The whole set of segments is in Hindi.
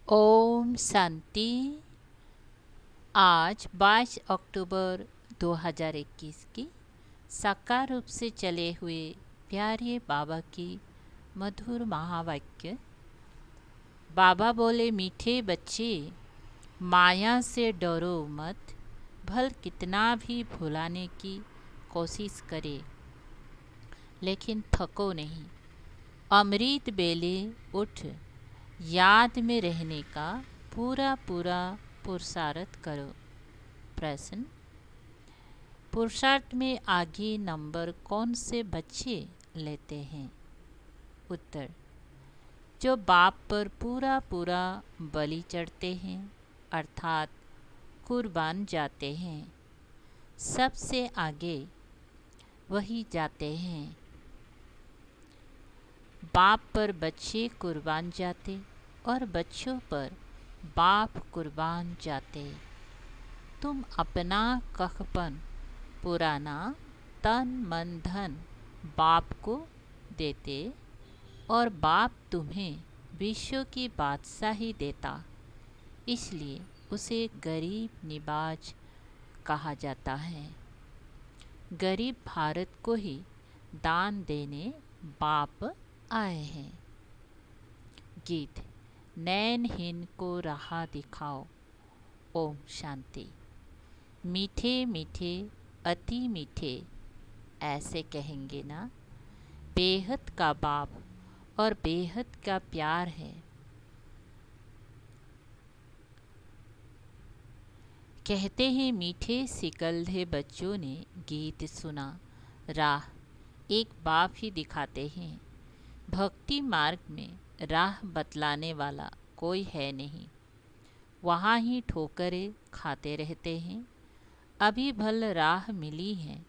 ओम शांति। आज 22 अक्टूबर 2021 की साकार रूप से चले हुए प्यारे बाबा की मधुर महावाक्य। बाबा बोले, मीठे बच्चे, माया से डरो मत। भल कितना भी भुलाने की कोशिश करे, लेकिन थको नहीं। अमृत बेले उठ याद में रहने का पूरा पूरा पुरुषार्थ करो। प्रश्न: पुरुषार्थ में आगे नंबर कौन से बच्चे लेते हैं? उत्तर: जो बाप पर पूरा पूरा बलि चढ़ते हैं, अर्थात कुर्बान जाते हैं। सबसे आगे वही जाते हैं। बाप पर बच्चे कुर्बान जाते और बच्चों पर बाप कुर्बान जाते। तुम अपना कखपन, पुराना तन मन धन बाप को देते और बाप तुम्हें विश्व की बादशाही देता। इसलिए उसे गरीब निवाज कहा जाता है। गरीब भारत को ही दान देने बाप आए हैं। गीत: नैनहीन को राह दिखाओ। ओम शांति। मीठे मीठे अति मीठे, ऐसे कहेंगे ना। बेहद का बाप और बेहद का प्यार है। कहते हैं मीठे सिकलधे बच्चों ने गीत सुना। राह एक बाप ही दिखाते हैं। भक्ति मार्ग में राह बतलाने वाला कोई है नहीं। वहाँ ही ठोकरें खाते रहते हैं। अभी भल राह मिली है,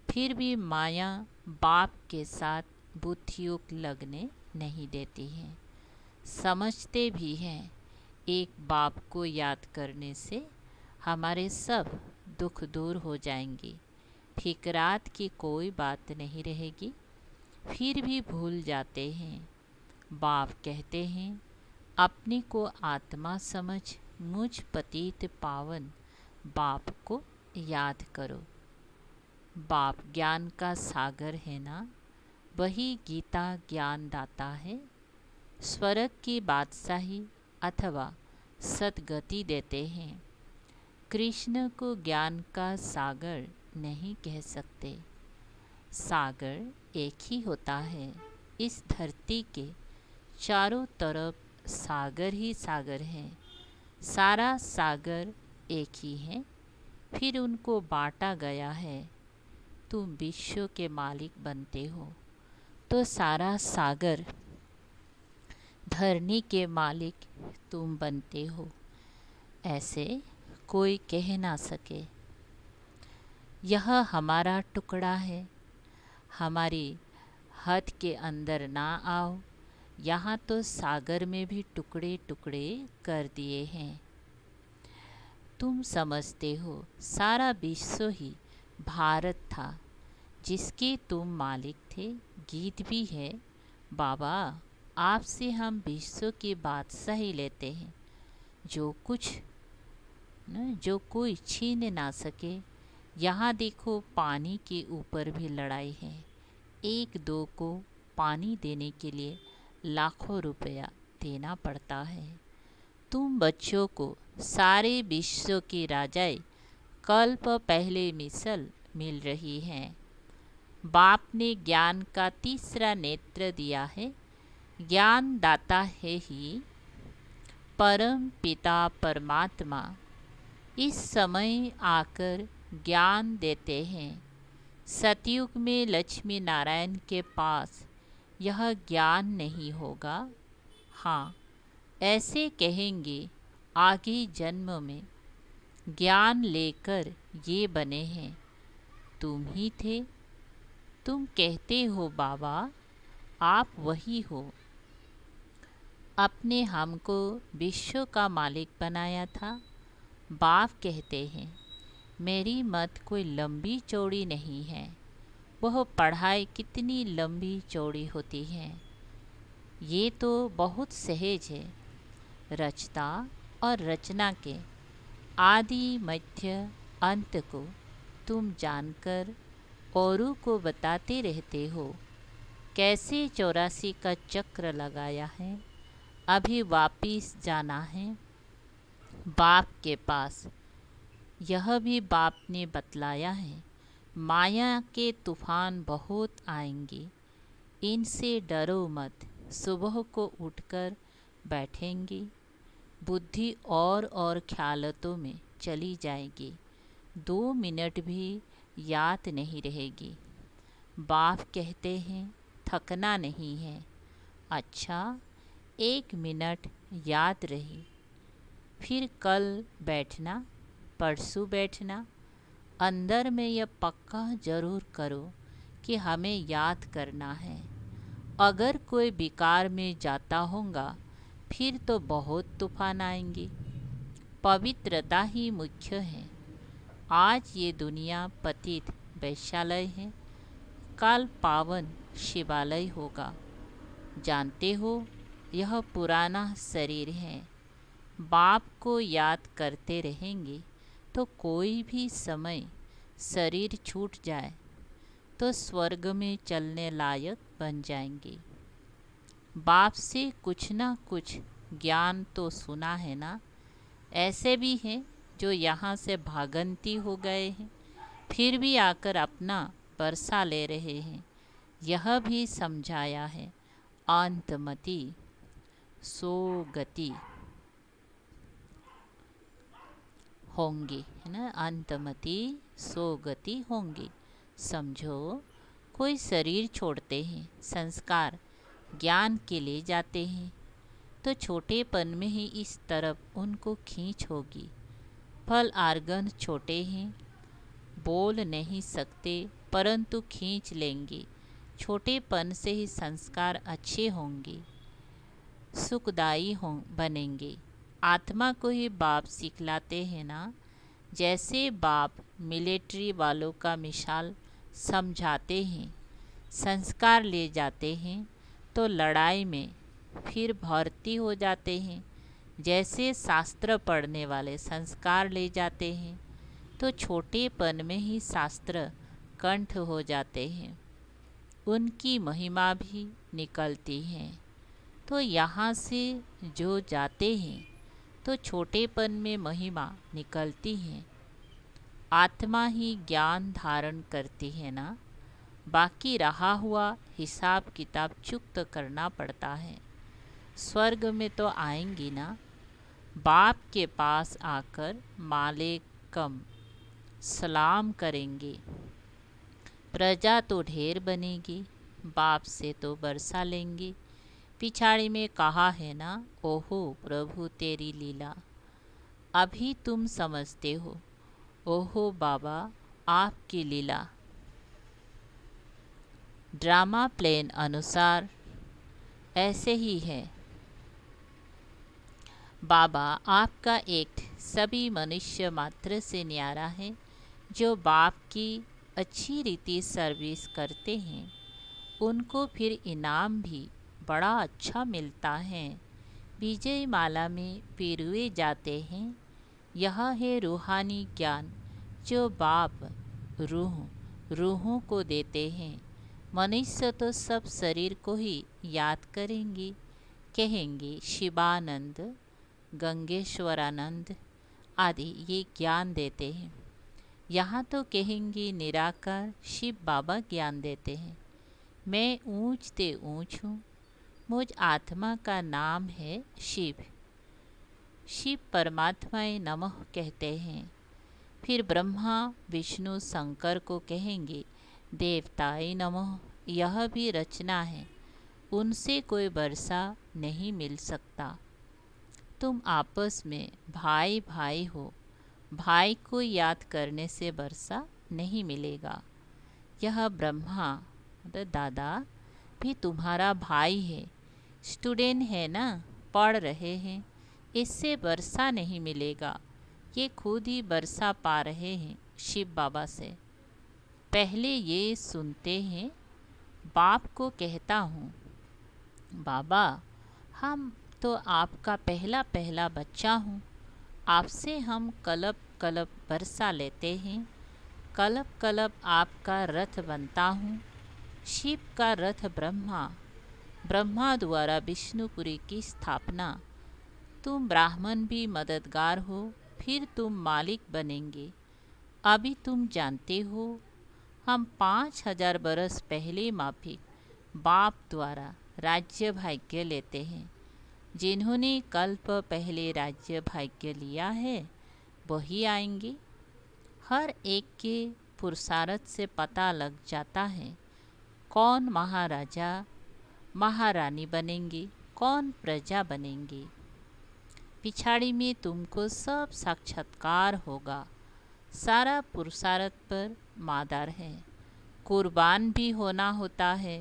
फिर भी माया बाप के साथ बुद्धियों लगने नहीं देती है। समझते भी हैं एक बाप को याद करने से हमारे सब दुख दूर हो जाएंगे, फिकरात की कोई बात नहीं रहेगी। फिर भी भूल जाते हैं। बाप कहते हैं, अपने को आत्मा समझ मुझ पतित पावन बाप को याद करो। बाप ज्ञान का सागर है ना, वही गीता ज्ञान दाता है। स्वर्ग की बादशाही अथवा सद्गति देते हैं। कृष्ण को ज्ञान का सागर नहीं कह सकते। सागर एक ही होता है। इस धरती के चारों तरफ सागर ही सागर है। सारा सागर एक ही है, फिर उनको बांटा गया है। तुम विश्व के मालिक बनते हो तो सारा सागर धरनी के मालिक तुम बनते हो, ऐसे कोई कह ना सके। यह हमारा टुकड़ा है, हमारी हद के अंदर ना आओ। यहाँ तो सागर में भी टुकड़े टुकड़े कर दिए हैं। तुम समझते हो सारा विश्व ही भारत था, जिसके तुम मालिक थे। गीत भी है, बाबा आपसे हम विश्व की बादशाही लेते हैं। जो कोई छीन ना सके। यहाँ देखो पानी के ऊपर भी लड़ाई है। एक दो को पानी देने के लिए लाखों रुपया देना पड़ता है। तुम बच्चों को सारे विश्व की राजाएं कल्प पहले मिसल मिल रही हैं। बाप ने ज्ञान का तीसरा नेत्र दिया है। ज्ञान दाता है ही परम पिता परमात्मा। इस समय आकर ज्ञान देते हैं। सतयुग में लक्ष्मी नारायण के पास यह ज्ञान नहीं होगा। हाँ, ऐसे कहेंगे आगे जन्म में ज्ञान लेकर ये बने हैं। तुम ही थे। तुम कहते हो बाबा आप वही हो। अपने हमको विश्व का मालिक बनाया था। बाप कहते हैं, मेरी मत कोई लंबी चौड़ी नहीं है। वह पढ़ाई कितनी लंबी चौड़ी होती है, ये तो बहुत सहज है। रचता और रचना के आदि मध्य अंत को तुम जानकर औरों को बताते रहते हो। कैसे 84 का चक्र लगाया है, अभी वापिस जाना है बाप के पास। यह भी बाप ने बतलाया है, माया के तूफान बहुत आएंगे, इनसे डरो मत। सुबह को उठकर बैठेंगे, बुद्धि और ख्यालतों में चली जाएगी, 2 मिनट भी याद नहीं रहेगी। बाप कहते हैं थकना नहीं है। अच्छा, 1 मिनट याद रही, फिर कल बैठना, परसों बैठना। अंदर में यह पक्का ज़रूर करो कि हमें याद करना है। अगर कोई विकार में जाता होगा फिर तो बहुत तूफान आएंगे। पवित्रता ही मुख्य है। आज ये दुनिया पतित वैश्यालय है, कल पावन शिवालय होगा। जानते हो, यह पुराना शरीर है। बाप को याद करते रहेंगे तो कोई भी समय शरीर छूट जाए तो स्वर्ग में चलने लायक बन जाएंगे। बाप से कुछ ना कुछ ज्ञान तो सुना है ना। ऐसे भी हैं जो यहाँ से भागंती हो गए हैं, फिर भी आकर अपना बरसा ले रहे हैं। यह भी समझाया है, अंतमति सो गति होंगी, है ना। अंतमति सो गति होंगी। समझो, कोई शरीर छोड़ते हैं, संस्कार ज्ञान के लिए जाते हैं, तो छोटेपन में ही इस तरफ उनको खींच होगी। फल आर्गन छोटे हैं, बोल नहीं सकते, परंतु खींच लेंगे। छोटेपन से ही संस्कार अच्छे होंगे, सुखदायी बनेंगे। आत्मा को ही बाप सिखलाते हैं ना। जैसे बाप मिलिट्री वालों का मिसाल समझाते हैं, संस्कार ले जाते हैं तो लड़ाई में फिर भर्ती हो जाते हैं। जैसे शास्त्र पढ़ने वाले संस्कार ले जाते हैं तो छोटेपन में ही शास्त्र कंठ हो जाते हैं, उनकी महिमा भी निकलती है। तो यहाँ से जो जाते हैं तो छोटेपन में महिमा निकलती है। आत्मा ही ज्ञान धारण करती है ना। बाकी रहा हुआ हिसाब किताब चुक्त करना पड़ता है। स्वर्ग में तो आएंगी ना। बाप के पास आकर मालेकम सलाम करेंगे। प्रजा तो ढेर बनेगी, बाप से तो बरसा लेंगे। पिछाड़ी में कहा है ना, ओहो प्रभु तेरी लीला, अभी तुम समझते हो। ओहो बाबा आपकी लीला। ड्रामा प्लेन अनुसार ऐसे ही है। बाबा आपका एक्ट सभी मनुष्य मात्र से न्यारा है। जो बाप की अच्छी रीति सर्विस करते हैं उनको फिर इनाम भी बड़ा अच्छा मिलता है। विजय माला में पिरुए जाते हैं। यह है रूहानी ज्ञान जो बाप रूहों को देते हैं। मनुष्य तो सब शरीर को ही याद करेंगे, कहेंगे शिवानंद, गंगेश्वरानंद आदि ये ज्ञान देते हैं। यहाँ तो कहेंगे निराकार शिव बाबा ज्ञान देते हैं। मैं ऊंच ते ऊंच हूँ, मुझ आत्मा का नाम है शिव। शिव परमात्माए नमः कहते हैं। फिर ब्रह्मा विष्णु शंकर को कहेंगे देवताए नमः। यह भी रचना है, उनसे कोई वर्षा नहीं मिल सकता। तुम आपस में भाई भाई हो, भाई को याद करने से वर्षा नहीं मिलेगा। यह ब्रह्मा मतलब दादा भी तुम्हारा भाई है, स्टूडेंट है ना, पढ़ रहे हैं, इससे वर्षा नहीं मिलेगा। ये खुद ही वर्षा पा रहे हैं शिव बाबा से। पहले ये सुनते हैं। बाप को कहता हूँ, बाबा हम तो आपका पहला पहला बच्चा हूँ। आपसे हम कलब कलब बरसा लेते हैं। कलब कलब आपका रथ बनता हूँ। शिव का रथ ब्रह्मा, ब्रह्मा द्वारा विष्णुपुरी की स्थापना। तुम ब्राह्मण भी मददगार हो, फिर तुम मालिक बनेंगे। अभी तुम जानते हो, हम 5000 बरस पहले माफिक बाप द्वारा राज्य भाग्य लेते हैं। जिन्होंने कल्प पहले राज्य भाग्य लिया है वही आएंगे। हर एक के पुरुषार्थ से पता लग जाता है कौन महाराजा महारानी बनेंगे, कौन प्रजा बनेंगे। पिछाड़ी में तुमको सब साक्षात्कार होगा। सारा पुरुषार्थ पर मादार है। कुर्बान भी होना होता है।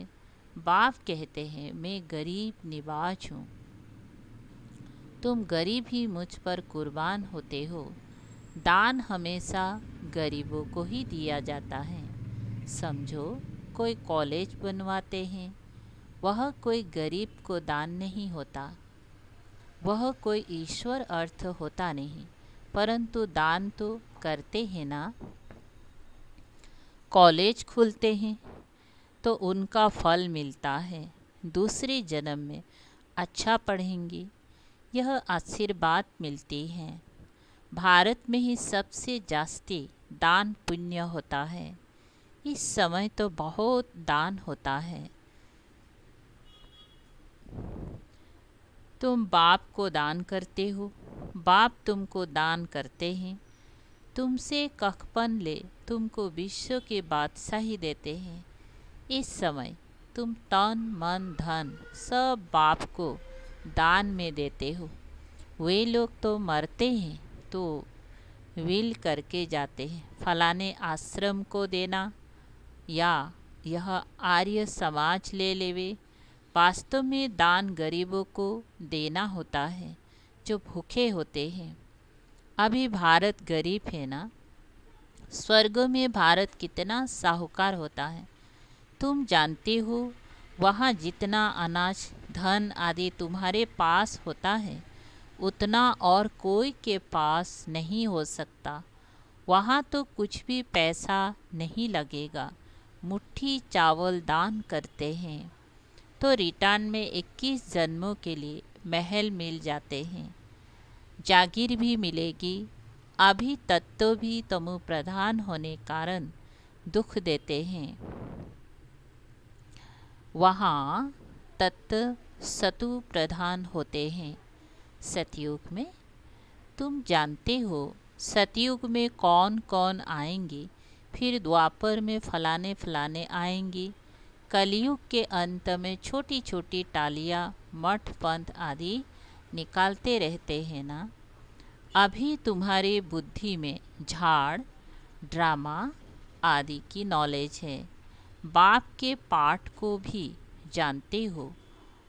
बाप कहते हैं मैं गरीब निवाज हूँ। तुम गरीब ही मुझ पर कुर्बान होते हो। दान हमेशा गरीबों को ही दिया जाता है। समझो, कोई कॉलेज बनवाते हैं, वह कोई गरीब को दान नहीं होता। वह कोई ईश्वर अर्थ होता नहीं, परंतु दान तो करते हैं ना। कॉलेज खुलते हैं तो उनका फल मिलता है। दूसरे जन्म में अच्छा पढ़ेंगे, यह आशीर्वाद मिलती है। भारत में ही सबसे जास्ती दान पुण्य होता है। इस समय तो बहुत दान होता है। तुम बाप को दान करते हो, बाप तुमको दान करते हैं। तुमसे कखपन ले तुमको विश्व के बादशाही देते हैं। इस समय तुम तन मन धन सब बाप को दान में देते हो। वे लोग तो मरते हैं तो विल करके जाते हैं, फलाने आश्रम को देना या यह आर्य समाज ले लेवे। वास्तव में दान गरीबों को देना होता है जो भूखे होते हैं। अभी भारत गरीब है ना। स्वर्ग में भारत कितना साहूकार होता है तुम जानते हो। वहाँ जितना अनाज धन आदि तुम्हारे पास होता है उतना और कोई के पास नहीं हो सकता। वहाँ तो कुछ भी पैसा नहीं लगेगा। मुट्ठी चावल दान करते हैं तो रिटर्न में 21 जन्मों के लिए महल मिल जाते हैं, जागीर भी मिलेगी। अभी तत्व भी तमो प्रधान होने कारण दुख देते हैं। वहाँ तत्व सतु प्रधान होते हैं। सतयुग में तुम जानते हो, सतयुग में कौन कौन आएंगे, फिर द्वापर में फलाने फलाने आएंगे। कलयुग के अंत में छोटी छोटी टालियाँ मठ पंथ आदि निकालते रहते हैं ना। अभी तुम्हारी बुद्धि में झाड़ ड्रामा आदि की नॉलेज है। बाप के पाठ को भी जानते हो।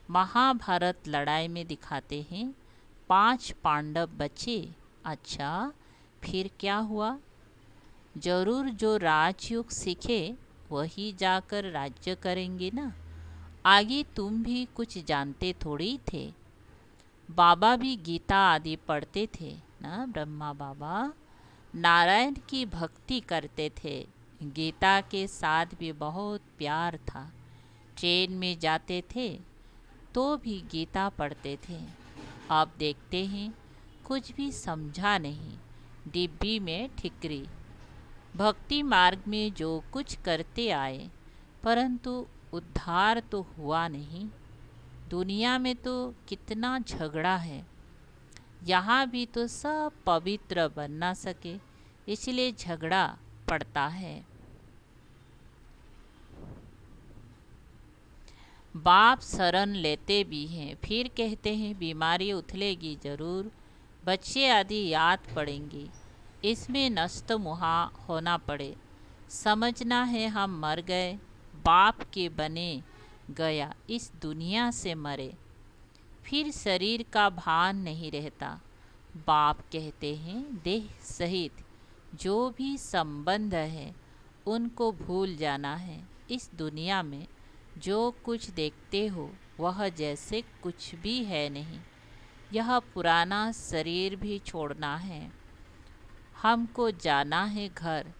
महाभारत लड़ाई में दिखाते हैं 5 पांडव बचे। अच्छा, फिर क्या हुआ? जरूर जो राजयोग सीखे वही जाकर राज्य करेंगे ना। आगे तुम भी कुछ जानते थोड़ी थे। बाबा भी गीता आदि पढ़ते थे ना। ब्रह्मा बाबा नारायण की भक्ति करते थे। गीता के साथ भी बहुत प्यार था। ट्रेन में जाते थे तो भी गीता पढ़ते थे। अब देखते हैं कुछ भी समझा नहीं, डिब्बी में ठिकरी। भक्ति मार्ग में जो कुछ करते आए परंतु उद्धार तो हुआ नहीं। दुनिया में तो कितना झगड़ा है, यहाँ भी तो सब पवित्र बन ना सके, इसलिए झगड़ा पड़ता है। बाप शरण लेते भी हैं, फिर कहते हैं बीमारी उथलेगी जरूर, बच्चे आदि याद पड़ेंगी। इसमें नष्ट मुहा होना पड़े। समझना है हम मर गए, बाप के बने गया इस दुनिया से मरे। फिर शरीर का भान नहीं रहता। बाप कहते हैं देह सहित जो भी संबंध है उनको भूल जाना है। इस दुनिया में जो कुछ देखते हो वह जैसे कुछ भी है नहीं। यह पुराना शरीर भी छोड़ना है। हमको जाना है घर,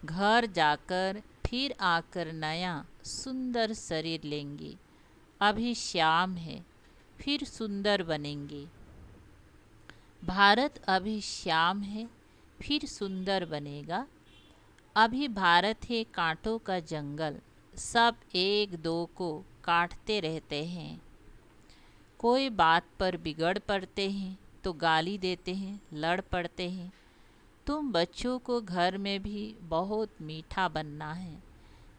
घर जाकर फिर आकर नया सुंदर शरीर लेंगे। अभी श्याम है, फिर सुंदर बनेंगे। भारत अभी श्याम है, फिर सुंदर बनेगा। अभी भारत है कांटों का जंगल, सब एक दो को काटते रहते हैं। कोई बात पर बिगड़ पड़ते हैं तो गाली देते हैं, लड़ पड़ते हैं। तुम बच्चों को घर में भी बहुत मीठा बनना है,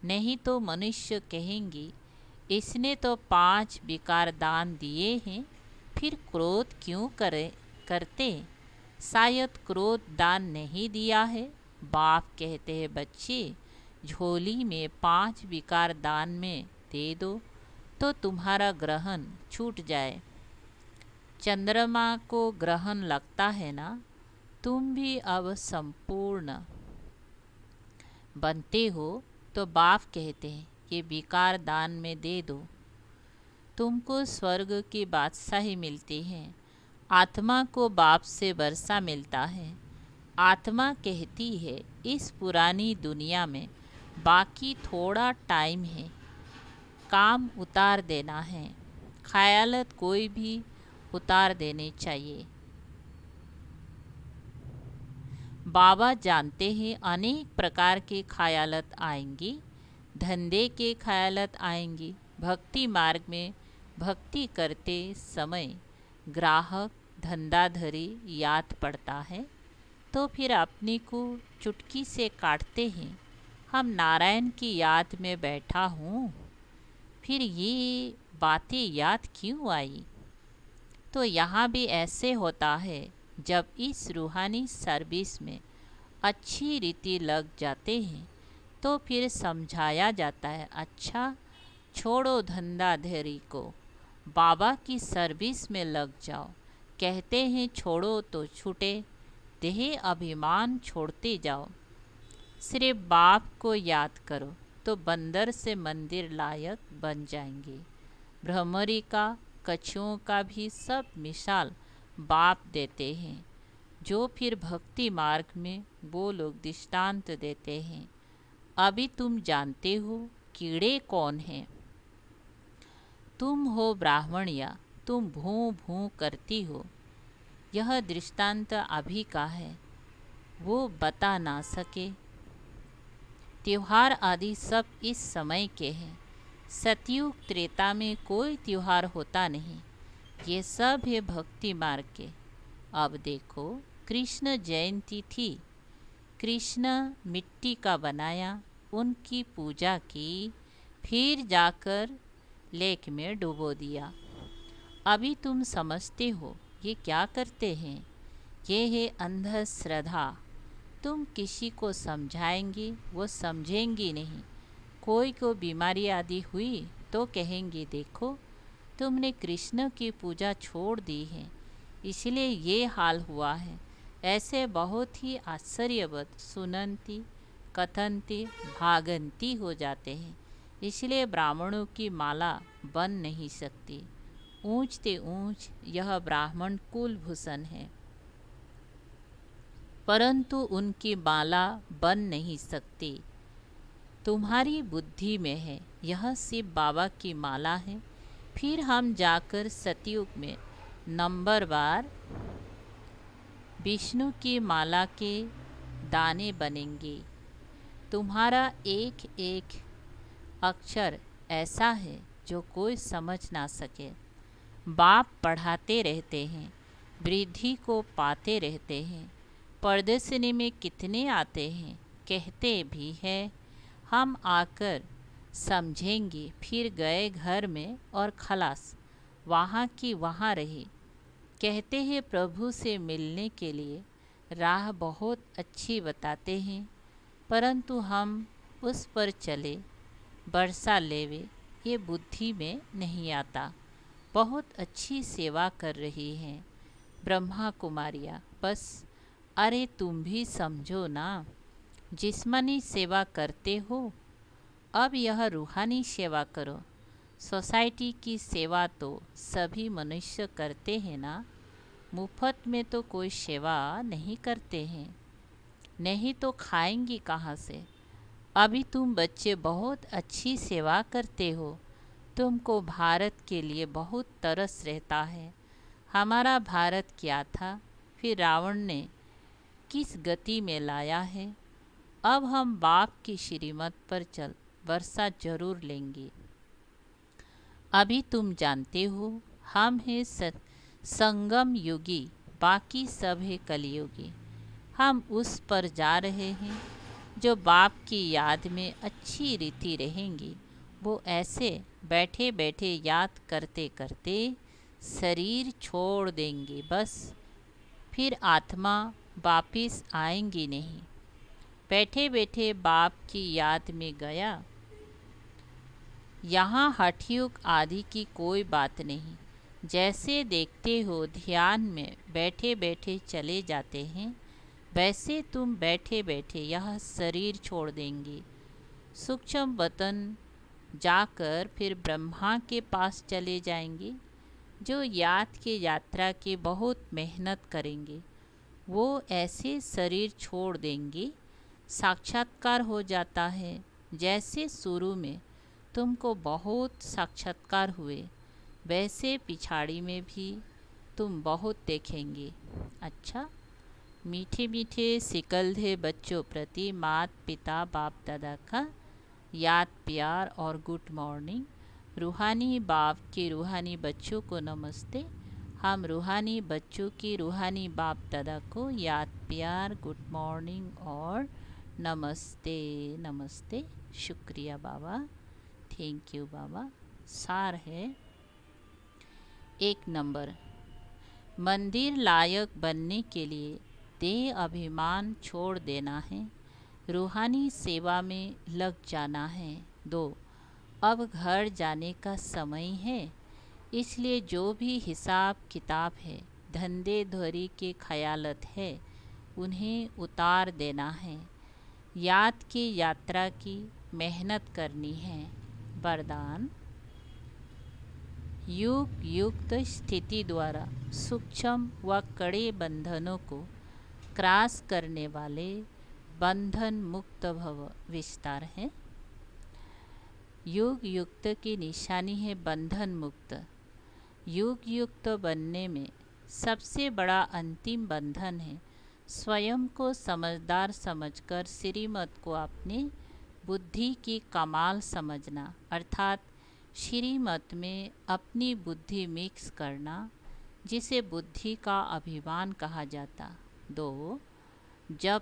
नहीं तो मनुष्य कहेंगे इसने तो 5 विकार दान दिए हैं, फिर क्रोध क्यों करते। शायद क्रोध दान नहीं दिया है। बाप कहते हैं बच्चे, झोली में 5 विकार दान में दे दो तो तुम्हारा ग्रहण छूट जाए। चंद्रमा को ग्रहण लगता है ना, तुम भी अब संपूर्ण बनते हो तो बाप कहते हैं कि विकार दान में दे दो, तुमको स्वर्ग की बादशाही मिलती है। आत्मा को बाप से वर्षा मिलता है। आत्मा कहती है इस पुरानी दुनिया में बाकी थोड़ा टाइम है, काम उतार देना है। ख्यालत कोई भी उतार देने चाहिए। बाबा जानते हैं अनेक प्रकार के ख्यालत आएंगी। धंधे के ख्यालत आएंगी। भक्ति मार्ग में भक्ति करते समय ग्राहक धंधाधरी याद पड़ता है तो फिर अपने को चुटकी से काटते हैं। हम नारायण की याद में बैठा हूँ, फिर ये बातें याद क्यों आई। तो यहाँ भी ऐसे होता है, जब इस रूहानी सर्विस में अच्छी रीति लग जाते हैं तो फिर समझाया जाता है, अच्छा छोड़ो धंधाधड़ी को, बाबा की सर्विस में लग जाओ। कहते हैं छोड़ो तो छूटे, देह अभिमान छोड़ते जाओ। सिर्फ बाप को याद करो तो बंदर से मंदिर लायक बन जाएंगे। भ्रमरी का, कछुओं का भी सब मिसाल बाप देते हैं, जो फिर भक्ति मार्ग में वो लोग दृष्टांत देते हैं। अभी तुम जानते हो कीड़े कौन हैं। तुम हो ब्राह्मण या तुम भूं भूं करती हो। यह दृष्टांत अभी का है, वो बता ना सके। त्योहार आदि सब इस समय के हैं। सतयुग त्रेता में कोई त्योहार होता नहीं, ये सब है भक्ति मार्ग के। अब देखो कृष्ण जयंती थी, कृष्ण मिट्टी का बनाया, उनकी पूजा की, फिर जाकर लेक में डुबो दिया। अभी तुम समझते हो ये क्या करते हैं, ये है अंधश्रद्धा। तुम किसी को समझाएंगे वो समझेंगी नहीं। कोई को बीमारी आदि हुई तो कहेंगे देखो तुमने कृष्ण की पूजा छोड़ दी है, इसलिए ये हाल हुआ है। ऐसे बहुत ही आश्चर्यवत सुनंती कथनती भागंती हो जाते हैं। इसलिए ब्राह्मणों की माला बन नहीं सकती। ऊंचते ऊंच यह ब्राह्मण कुलभूषण है, परंतु उनकी माला बन नहीं सकती। तुम्हारी बुद्धि में है यह शिव बाबा की माला है। फिर हम जाकर सतयुग में नंबरवार विष्णु की माला के दाने बनेंगे। तुम्हारा एक एक अक्षर ऐसा है जो कोई समझ ना सके। बाप पढ़ाते रहते हैं, वृद्धि को पाते रहते हैं। प्रदर्शनी में कितने आते हैं, कहते भी हैं हम आकर समझेंगे, फिर गए घर में और खलास, वहाँ की वहाँ रही। कहते हैं प्रभु से मिलने के लिए राह बहुत अच्छी बताते हैं, परंतु हम उस पर चले बरसा लेवे ये बुद्धि में नहीं आता। बहुत अच्छी सेवा कर रही हैं ब्रह्मा कुमारियाँ, बस अरे तुम भी समझो ना, जिस्मानी सेवा करते हो, अब यह रूहानी सेवा करो। सोसाइटी की सेवा तो सभी मनुष्य करते हैं ना। मुफ्त में तो कोई सेवा नहीं करते हैं, नहीं तो खाएंगी कहाँ से। अभी तुम बच्चे बहुत अच्छी सेवा करते हो। तुमको भारत के लिए बहुत तरस रहता है। हमारा भारत क्या था, फिर रावण ने किस गति में लाया है। अब हम बाप की श्रीमत पर चल वर्षा जरूर लेंगे। अभी तुम जानते हो हम हैं संगम युगी, बाकी सब है कलयुगी। हम उस पर जा रहे हैं जो बाप की याद में अच्छी रीति रहेंगी। वो ऐसे बैठे बैठे याद करते करते शरीर छोड़ देंगे बस, फिर आत्मा वापिस आएंगी नहीं। बैठे बैठे बाप की याद में गया। यहाँ हठयोग आदि की कोई बात नहीं। जैसे देखते हो ध्यान में बैठे बैठे चले जाते हैं, वैसे तुम बैठे बैठे यह शरीर छोड़ देंगे। सूक्ष्म वतन जाकर फिर ब्रह्मा के पास चले जाएंगे, जो याद की यात्रा की बहुत मेहनत करेंगे। वो ऐसे शरीर छोड़ देंगे, साक्षात्कार हो जाता है। जैसे शुरू में तुमको बहुत साक्षात्कार हुए, वैसे पिछाड़ी में भी तुम बहुत देखेंगे। अच्छा, मीठे मीठे सिकलधे बच्चों प्रति मात पिता बाप दादा का याद प्यार और गुड मॉर्निंग। रूहानी बाप के रूहानी बच्चों को नमस्ते। हम रूहानी बच्चों की रूहानी बाप दादा को याद प्यार गुड मॉर्निंग और नमस्ते नमस्ते। शुक्रिया बाबा, थैंक यू बाबा। सार है, 1 नंबर, मंदिर लायक बनने के लिए देह अभिमान छोड़ देना है, रूहानी सेवा में लग जाना है। 2, अब घर जाने का समय है, इसलिए जो भी हिसाब किताब है, धंधे धोरी के ख्यालत है, उन्हें उतार देना है। याद की यात्रा की मेहनत करनी है। वरदान, युग युक्त स्थिति द्वारा सूक्ष्म व कड़े बंधनों को क्रॉस करने वाले बंधन मुक्त भव विस्तार है। युग युक्त की निशानी है बंधन मुक्त। युग युक्त बनने में सबसे बड़ा अंतिम बंधन है स्वयं को समझदार समझकर श्रीमत को अपनी बुद्धि की कमाल समझना, अर्थात श्रीमत में अपनी बुद्धि मिक्स करना, जिसे बुद्धि का अभिमान कहा जाता। 2, जब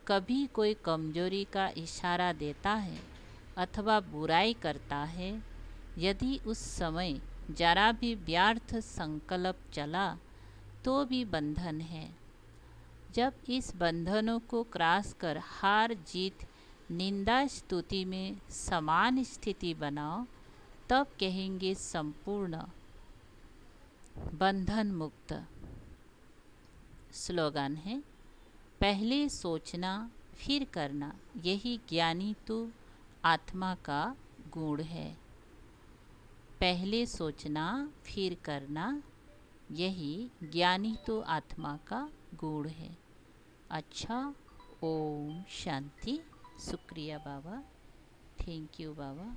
कभी कोई कमजोरी का इशारा देता है अथवा बुराई करता है, यदि उस समय जरा भी व्यर्थ संकल्प चला तो भी बंधन है। जब इस बंधनों को क्रॉस कर हार जीत निंदा स्तुति में समान स्थिति बनाओ, तब कहेंगे संपूर्ण बंधन मुक्त। स्लोगन है, पहले सोचना फिर करना, यही ज्ञानी तो आत्मा का गुण है। पहले सोचना फिर करना, यही ज्ञानी तो आत्मा का गुण है। अच्छा, ओम शांति। शुक्रिया बाबा, थैंक यू बाबा।